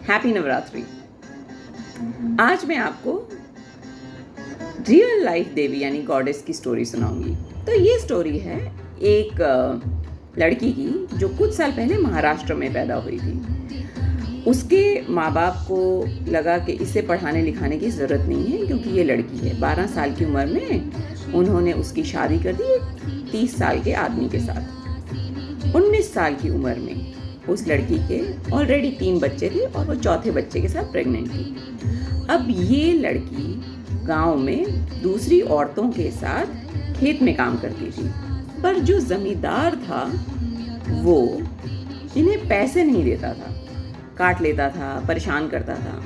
Happy Navratri. आज मैं आपको रियल लाइफ देवी यानी गॉडेस की स्टोरी सुनाऊंगी। तो ये स्टोरी है एक लड़की की जो कुछ साल पहले महाराष्ट्र में पैदा हुई थी। उसके माँ बाप को लगा कि इसे पढ़ाने लिखाने की ज़रूरत नहीं है क्योंकि ये लड़की है। 12 साल की उम्र में उन्होंने उसकी शादी कर दी 30 साल के आदमी के साथ। 19 साल की उम्र में उस लड़की के ऑलरेडी 3 बच्चे थे और वो चौथे बच्चे के साथ प्रेग्नेंट थी। अब ये लड़की गांव में दूसरी औरतों के साथ खेत में काम करती थी, पर जो जमींदार था वो इन्हें पैसे नहीं देता था, काट लेता था, परेशान करता था।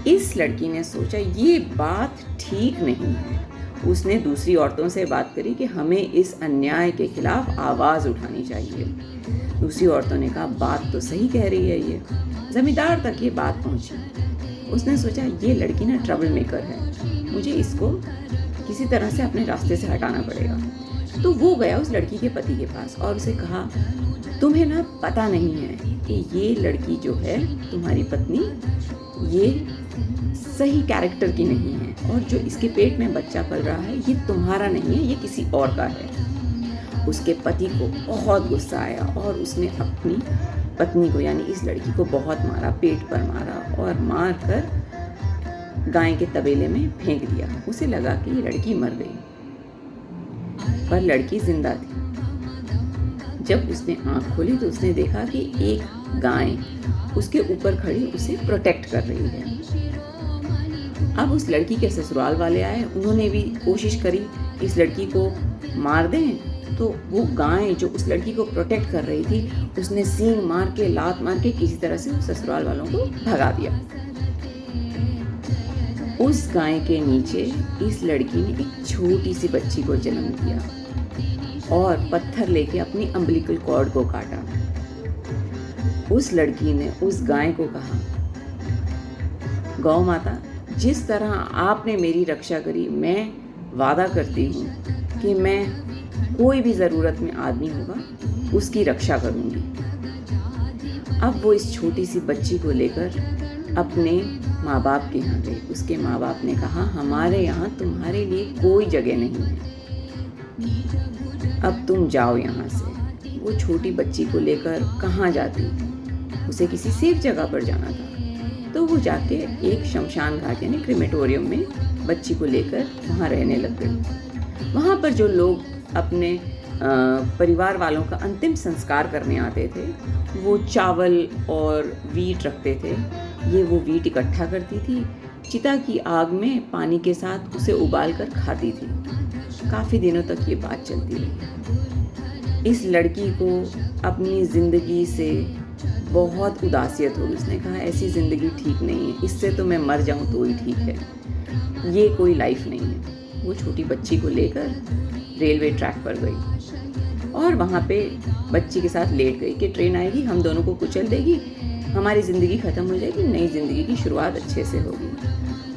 इस लड़की ने सोचा ये बात ठीक नहीं है। उसने दूसरी औरतों से बात करी कि हमें इस अन्याय के खिलाफ आवाज़ उठानी चाहिए। दूसरी औरतों ने कहा बात तो सही कह रही है ये। ज़मींदार तक ये बात पहुंची। उसने सोचा ये लड़की ना ट्रबल मेकर है, मुझे इसको किसी तरह से अपने रास्ते से हटाना पड़ेगा। तो वो गया उस लड़की के पति के पास और उसे कहा तुम्हें ना पता नहीं है कि ये लड़की जो है तुम्हारी पत्नी ये सही कैरेक्टर की नहीं है और जो इसके पेट में बच्चा पल रहा है ये तुम्हारा नहीं है, ये किसी और का है। उसके पति को बहुत गुस्सा आया और उसने अपनी पत्नी को यानी इस लड़की को बहुत मारा, पेट पर मारा और मार कर गाय के तबेले में फेंक दिया। उसे लगा कि ये लड़की मर गई, पर लड़की जिंदा थी। जब उसने आंख खोली तो उसने देखा कि एक गाय उसके ऊपर खड़ी उसे प्रोटेक्ट कर रही है। अब उस लड़की के ससुराल वाले आए, उन्होंने भी कोशिश करी इस लड़की को मार दें, तो वो गाय जो उस लड़की को प्रोटेक्ट कर रही थी उसने सींग मार के, लात मार के किसी तरह से ससुराल वालों को भगा दिया। उस गाय के नीचे इस लड़की ने एक छोटी सी बच्ची को जन्म दिया और पत्थर लेके अपनी अम्बिलिकल कॉर्ड को काटा। उस लड़की ने उस गाय को कहा गौ माता, जिस तरह आपने मेरी रक्षा करी, मैं वादा करती हूँ कि मैं कोई भी ज़रूरत में आदमी होगा उसकी रक्षा करूँगी। अब वो इस छोटी सी बच्ची को लेकर अपने माँ बाप के यहाँ गई। उसके माँ बाप ने कहा हमारे यहाँ तुम्हारे लिए कोई जगह नहीं है, अब तुम जाओ यहाँ से। वो छोटी बच्ची को लेकर कहाँ जाती, उसे किसी सेफ जगह पर जाना था। तो वो जाके एक शमशान घाट यानी क्रिमेटोरियम में बच्ची को लेकर वहाँ रहने लग गई। वहाँ पर जो लोग अपने परिवार वालों का अंतिम संस्कार करने आते थे वो चावल और वीट रखते थे। ये वो वीट इकट्ठा करती थी, चिता की आग में पानी के साथ उसे उबाल कर खाती थी। काफ़ी दिनों तक ये बात चलती रही। इस लड़की को अपनी ज़िंदगी से बहुत उदासियत होगी। उसने कहा ऐसी ज़िंदगी ठीक नहीं है, इससे तो मैं मर जाऊं तो ही ठीक है, ये कोई लाइफ नहीं है। वो छोटी बच्ची को लेकर रेलवे ट्रैक पर गई और वहाँ पे बच्ची के साथ लेट गई कि ट्रेन आएगी, हम दोनों को कुचल देगी, हमारी ज़िंदगी ख़त्म हो जाएगी, नई ज़िंदगी की शुरुआत अच्छे से होगी।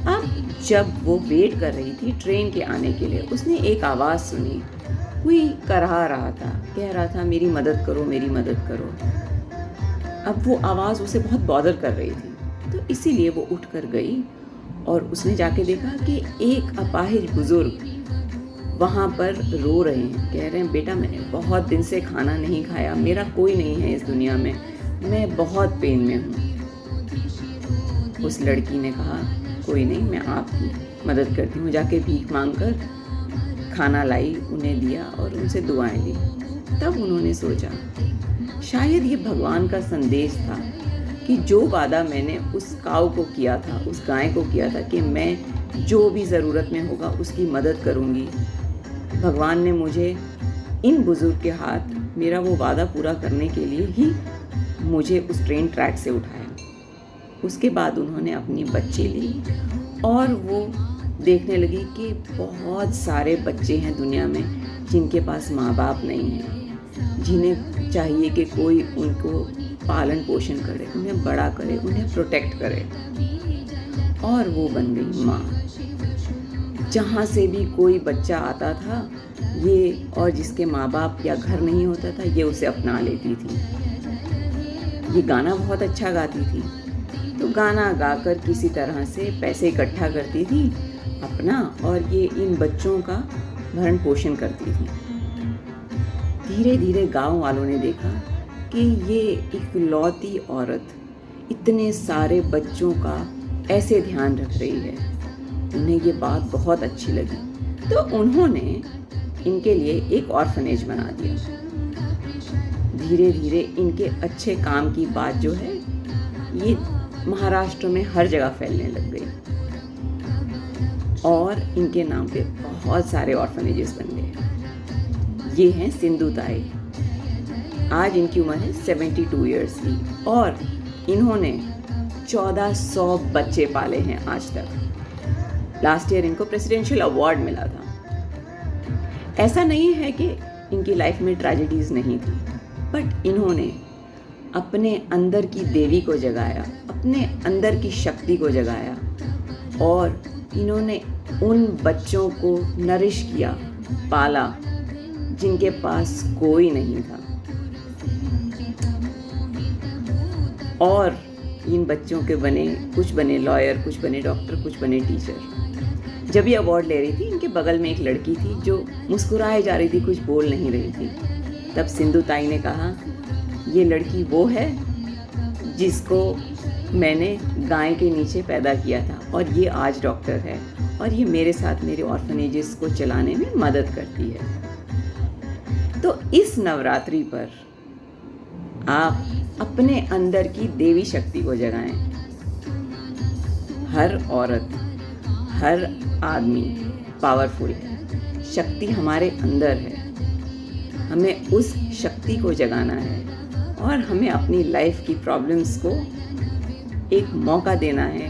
अब जब वो वेट कर रही थी ट्रेन के आने के लिए, उसने एक आवाज़ सुनी। कोई करहा रहा था, कह रहा था मेरी मदद करो, मेरी मदद करो। अब वो आवाज़ उसे बहुत बॉदर कर रही थी, तो इसीलिए वो उठ कर गई और उसने जाके देखा कि एक अपाहिज बुज़ुर्ग वहाँ पर रो रहे हैं। कह रहे हैं बेटा मैंने बहुत दिन से खाना नहीं खाया, मेरा कोई नहीं है इस दुनिया में, मैं बहुत पेन में हूँ। उस लड़की ने कहा कोई नहीं, मैं आपकी मदद करती हूँ। जाके भीख मांग कर खाना लाई, उन्हें दिया और उनसे दुआएं दी। तब उन्होंने सोचा शायद ये भगवान का संदेश था कि जो वादा मैंने उस काऊ को किया था, उस गाय को किया था कि मैं जो भी ज़रूरत में होगा उसकी मदद करूँगी, भगवान ने मुझे इन बुज़ुर्ग के हाथ मेरा वो वादा पूरा करने के लिए ही मुझे उस ट्रेन ट्रैक से उठाया। उसके बाद उन्होंने अपनी बच्ची ली और वो देखने लगी कि बहुत सारे बच्चे हैं दुनिया में जिनके पास माँ बाप नहीं हैं, जिन्हें चाहिए कि कोई उनको पालन पोषण करे, उन्हें बड़ा करे, उन्हें प्रोटेक्ट करे। और वो बन गई माँ। जहाँ से भी कोई बच्चा आता था ये और जिसके माँ बाप या घर नहीं होता था ये उसे अपना लेती थी। ये गाना बहुत अच्छा गाती थी, तो गाना गाकर किसी तरह से पैसे इकट्ठा करती थी अपना, और ये इन बच्चों का भरण पोषण करती थी। धीरे धीरे गांव वालों ने देखा कि ये इकलौती औरत इतने सारे बच्चों का ऐसे ध्यान रख रही है। उन्हें ये बात बहुत अच्छी लगी, तो उन्होंने इनके लिए एक ऑर्फनेज बना दिया। धीरे धीरे इनके अच्छे काम की बात जो है ये महाराष्ट्र में हर जगह फैलने लग गई, और इनके नाम पे बहुत सारे ऑर्फनेजेस बन गए। ये हैं सिंधुताई। आज इनकी उम्र है 72 ईयर्स की, और इन्होंने 1400 बच्चे पाले हैं आज तक। लास्ट ईयर इनको प्रेसिडेंशियल अवार्ड मिला था। ऐसा नहीं है कि इनकी लाइफ में ट्रेजेडीज नहीं थी, बट इन्होंने अपने अंदर की देवी को जगाया, अपने अंदर की शक्ति को जगाया, और इन्होंने उन बच्चों को नरिश किया, पाला, जिनके पास कोई नहीं था। और इन बच्चों के कुछ बने लॉयर, कुछ बने डॉक्टर, कुछ बने टीचर। जब ये अवार्ड ले रही थी, इनके बगल में एक लड़की थी जो मुस्कुराए जा रही थी, कुछ बोल नहीं रही थी। तब सिंधुताई ने कहा, ये लड़की वो है जिसको मैंने गाय के नीचे पैदा किया था, और ये आज डॉक्टर है, और ये मेरे साथ मेरे ऑर्फनेजेस को चलाने में मदद करती है। तो इस नवरात्रि पर आप अपने अंदर की देवी शक्ति को जगाएं। हर औरत, हर आदमी पावरफुल है। शक्ति हमारे अंदर है। हमें उस शक्ति को जगाना है, और हमें अपनी लाइफ की प्रॉब्लम्स को एक मौका देना है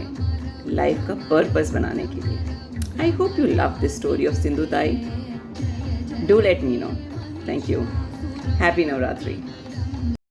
लाइफ का पर्पस बनाने के लिए। I hope you love this story of Sindhutai. Do let me know. Thank you. Happy Navratri.